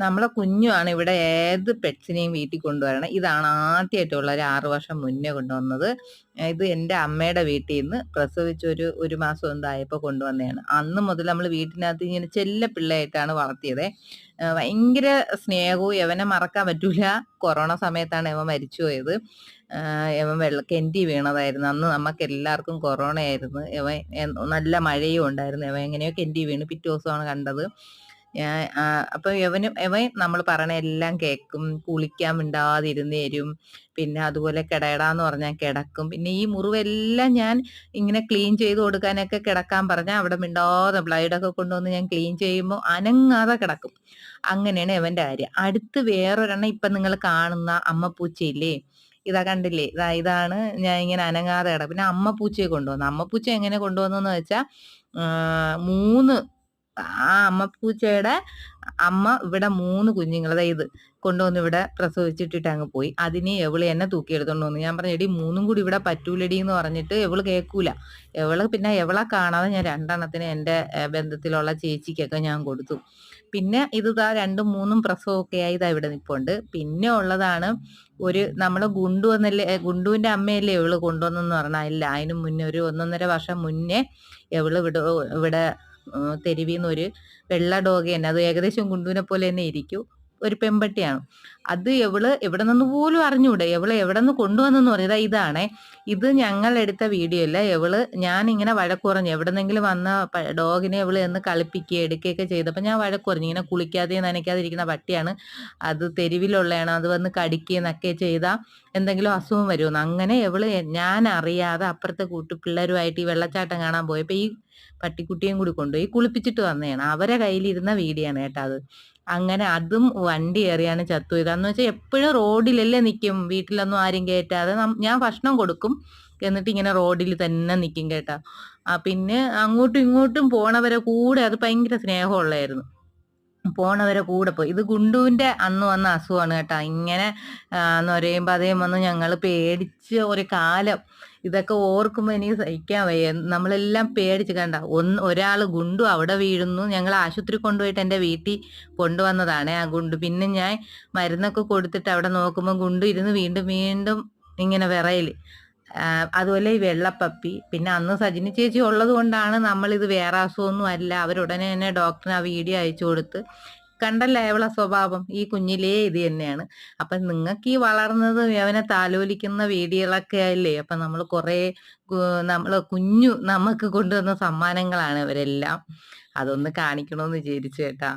നമ്മളെ കുഞ്ഞുമാണ് ഇവിടെ ഏത് പെറ്റ്സിനെയും വീട്ടിൽ കൊണ്ടുവരണം. ഇതാണ് ആദ്യമായിട്ടുള്ള ഒരു 6 വർഷം മുന്നേ കൊണ്ടുവന്നത്. ഇത് എൻ്റെ അമ്മയുടെ വീട്ടിൽ നിന്ന് പ്രസവിച്ചൊരു 1 മാസം എന്തായപ്പോൾ കൊണ്ടുവന്നതാണ്. അന്ന് മുതൽ നമ്മൾ വീട്ടിനകത്ത് ഇങ്ങനെ ചെല്ല പിള്ളയായിട്ടാണ് വളർത്തിയത്. ഭയങ്കര സ്നേഹവും, യവനെ മറക്കാൻ പറ്റൂല. കൊറോണ സമയത്താണ് യവൻ മരിച്ചു പോയത്. യവൻ കിണറ്റി വീണതായിരുന്നു. അന്ന് നമുക്ക് എല്ലാവർക്കും കൊറോണ ആയിരുന്നു. നല്ല മഴയും ഉണ്ടായിരുന്നു. യവൻ എങ്ങനെയോ കിണറ്റി വീണ്. പിറ്റേ ദിവസമാണ് കണ്ടത്. അപ്പൊ യവൻ നമ്മൾ പറയണ എല്ലാം കേൾക്കും. കുളിക്കാൻ മിണ്ടാതിരുന്ന് തരും. പിന്നെ അതുപോലെ കിടയടാന്ന് പറഞ്ഞാൽ കിടക്കും. പിന്നെ ഈ മുറിവെല്ലാം ഞാൻ ഇങ്ങനെ ക്ലീൻ ചെയ്ത് കൊടുക്കാനൊക്കെ കിടക്കാൻ പറഞ്ഞാൽ അവിടെ മിണ്ടാതെ ബ്ലൈഡൊക്കെ കൊണ്ടുവന്ന് ഞാൻ ക്ലീൻ ചെയ്യുമ്പോൾ അനങ്ങാതെ കിടക്കും. അങ്ങനെയാണ് യവന്റെ കാര്യം. അടുത്ത് വേറൊരെണ്ണം ഇപ്പൊ നിങ്ങൾ കാണുന്ന അമ്മ പൂച്ചയില്ലേ, ഇതാ കണ്ടില്ലേ, ഇതാണ് ഞാൻ ഇങ്ങനെ അനങ്ങാതെ കിടക്കും. പിന്നെ അമ്മ പൂച്ചയെ കൊണ്ടുവന്നു. അമ്മ പൂച്ച എങ്ങനെ കൊണ്ടുവന്നെന്ന് വെച്ചാൽ 3 ആ അമ്മ പൂച്ചയുടെ അമ്മ ഇവിടെ 3 കുഞ്ഞുങ്ങൾ ഇത് കൊണ്ടുവന്ന് ഇവിടെ പ്രസവിച്ചിട്ടിട്ട് അങ്ങ് പോയി. അതിന് എവള് എന്നെ തൂക്കിയെടുത്തോണ്ട് വന്നു. ഞാൻ പറഞ്ഞു, എടി 3 കൂടി ഇവിടെ പറ്റൂലടി എന്ന് പറഞ്ഞിട്ട് എവള് കേൾക്കൂല. പിന്നെ എവളെ കാണാതെ ഞാൻ 2 എണ്ണത്തിന് എൻ്റെ ബന്ധത്തിലുള്ള ചേച്ചിക്കൊക്കെ ഞാൻ കൊടുത്തു. പിന്നെ ഇത് 2ഉം 3ഉം പ്രസവമൊക്കെ ആയി ഇവിടെ നിൽപ്പുണ്ട്. പിന്നെ ഉള്ളതാണ് നമ്മളെ ഗുണ്ടുവിന്റെ അമ്മയല്ലേ ഇവള് കൊണ്ടുവന്നെന്ന് പറഞ്ഞാൽ ഇല്ല, അതിന് മുന്നേ ഒരു 1.5 വർഷം മുന്നേ ഇവള് ഇവിടെ തെരുവിന്ന് ഒരു വെള്ള ഡോഗ് തന്നെ, അത് ഏകദേശം ഗുണ്ടുവിനെ പോലെ തന്നെ ഇരിക്കും, ഒരു പെമ്പട്ടിയാണ്. അത് എവിടെ നിന്ന് പോലും അറിഞ്ഞൂടെ. എവിടെ നിന്ന് കൊണ്ടുവന്നെന്ന് പറഞ്ഞത് ഇതാണേ. ഇത് ഞങ്ങൾ എടുത്ത വീഡിയോ അല്ല. ഞാൻ ഇങ്ങനെ വഴക്ക് പറഞ്ഞു, എവിടെന്നെങ്കിലും വന്ന ഡോഗിനെ എന്ന് കളിപ്പിക്കുക എടുക്കുകയൊക്കെ ചെയ്തപ്പോൾ ഞാൻ വഴക്ക് പറഞ്ഞു, ഇങ്ങനെ കുളിക്കാതെയും നനയ്ക്കാതിരിക്കുന്ന പട്ടിയാണ്, അത് തെരുവിലുള്ളതാണ്, അത് വന്ന് കടിക്കുകയെന്നൊക്കെ ചെയ്താൽ എന്തെങ്കിലും അസുഖം വരുമെന്ന്. അങ്ങനെ ഞാൻ അറിയാതെ അപ്പുറത്തെ കൂട്ടുപിള്ളേരുമായിട്ട് ഈ വെള്ളച്ചാട്ടം കാണാൻ പോയപ്പോൾ ഈ പട്ടിക്കുട്ടിയും കൂടി കൊണ്ടുപോയി കുളിപ്പിച്ചിട്ട് വന്നതാണ്. അവരെ കയ്യിലിരുന്ന വീഡിയോയാണ് കേട്ടോ അത്. അങ്ങനെ അതും വണ്ടി കയറിയാണ് ചത്തുപോയത്. അന്ന് വെച്ചാൽ എപ്പോഴും റോഡിലല്ലേ നിൽക്കും, വീട്ടിലൊന്നും ആരും കയറ്റാതെ. ഞാൻ ഭക്ഷണം കൊടുക്കും, എന്നിട്ട് ഇങ്ങനെ റോഡിൽ തന്നെ നിൽക്കും കേട്ടോ. പിന്നെ അങ്ങോട്ടും ഇങ്ങോട്ടും പോണവരെ കൂടെ അത് ഭയങ്കര സ്നേഹമുള്ളായിരുന്നു. പോണവരെ കൂടെ പോയി. ഇത് ഗുണ്ടുവിന്റെ അന്ന് വന്ന അസുഖമാണ് കേട്ടോ. ഇങ്ങനെ നൊരയും പതയും വന്ന് ഞങ്ങൾ പേടിച്ച് ഒരു കാലം. ഇതൊക്കെ ഓർക്കുമ്പോൾ എനിക്ക് സഹിക്കാൻ വയ്യ. നമ്മളെല്ലാം പേടിച്ച് കണ്ട. ഒരാൾ ഗുണ്ടു അവിടെ വീഴുന്നു. ഞങ്ങൾ ആശുപത്രി കൊണ്ടുപോയിട്ട് എൻ്റെ വീട്ടിൽ കൊണ്ടുവന്നതാണ് ആ ഗുണ്ടു. പിന്നെ ഞാൻ മരുന്നൊക്കെ കൊടുത്തിട്ട് അവിടെ നോക്കുമ്പോൾ ഗുണ്ടു ഇരുന്ന് വീണ്ടും വീണ്ടും ഇങ്ങനെ വിറയൽ. അതുപോലെ ഈ വെള്ളപ്പപ്പി. പിന്നെ അന്ന് സജിനി ചേച്ചി ഉള്ളത് കൊണ്ടാണ് നമ്മളിത്, വേറെ അസുഖമൊന്നും അല്ല. അവരുടനെ തന്നെ ഡോക്ടറിന് ആ വീഡിയോ അയച്ചു കൊടുത്ത്. കണ്ടല്ല അവളെ സ്വഭാവം, ഈ കുഞ്ഞിലേ ഇത് തന്നെയാണ്. അപ്പൊ നിങ്ങൾക്ക് ഈ വളർന്നത് അവനെ താലോലിക്കുന്ന വീഡിയോകളൊക്കെ അല്ലേ. അപ്പൊ നമ്മൾ കുറെ നമുക്ക് കൊണ്ടുവന്ന സമ്മാനങ്ങളാണ് ഇവരെല്ലാം. അതൊന്ന് കാണിക്കണമെന്ന് വിചാരിച്ചു കേട്ടാ.